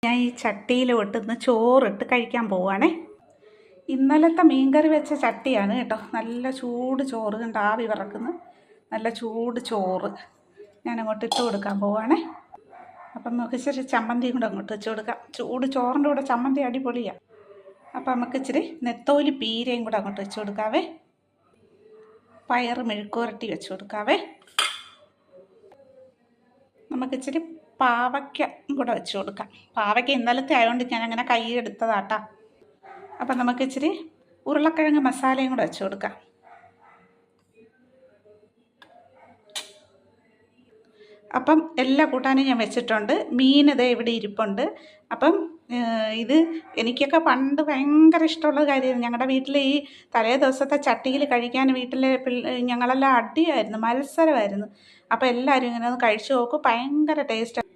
ഞാൻ ഈ ചട്ടിയിലോട്ട് ചോറിട്ട് കഴിക്കാൻ പോവുകയാണേ. ഇന്നലത്തെ മീൻകറി വെച്ച ചട്ടിയാണ് കേട്ടോ. നല്ല ചൂട് ചോറ് കണ്ട് ആവി വിറക്കുന്ന നല്ല ചൂട് ചോറ് ഞാൻ അങ്ങോട്ട് ഇട്ട് കൊടുക്കാൻ പോവുകയാണേ. അപ്പം നമുക്ക് ഇച്ചിരി ചമ്മന്തിയും കൂടെ അങ്ങോട്ട് വെച്ച് കൊടുക്കാം. ചൂട് ചോറിൻ്റെ കൂടെ ചമ്മന്തി അടിപൊളിയാണ്. അപ്പം നമുക്ക് ഇച്ചിരി നെത്തോലി പീരയും കൂടെ അങ്ങോട്ട് വെച്ച് കൊടുക്കാവേ. പയറ് മെഴുക്കുവരട്ടി വെച്ച് കൊടുക്കാവേ. നമുക്കിച്ചിരി പാവയ്ക്ക കൂടെ വെച്ച് കൊടുക്കാം. പാവയ്ക്ക ഇന്നലത്തെ ആയതുകൊണ്ട് ഞാൻ അങ്ങനെ കൈ എടുത്തതാട്ടാ. അപ്പം നമുക്കിച്ചിരി ഉരുളക്കിഴങ്ങ് മസാലയും കൂടെ വെച്ച് കൊടുക്കാം. അപ്പം എല്ലാ കൂട്ടാനും ഞാൻ വെച്ചിട്ടുണ്ട്. മീൻ ഇത് ഇവിടെ ഇരിപ്പുണ്ട്. അപ്പം ഇത് എനിക്കൊക്കെ പണ്ട് ഭയങ്കര ഇഷ്ടമുള്ള കാര്യമായിരുന്നു. ഞങ്ങളുടെ വീട്ടിൽ ഈ തലേ ദിവസത്തെ ചട്ടിയിൽ കഴിക്കാൻ വീട്ടിലെ ഞങ്ങളെല്ലാം അടിയായിരുന്നു, മത്സരമായിരുന്നു. അപ്പോൾ എല്ലാവരും ഇങ്ങനെ ഒന്ന് കഴിച്ചു നോക്കും, ഭയങ്കര ടേസ്റ്റ്.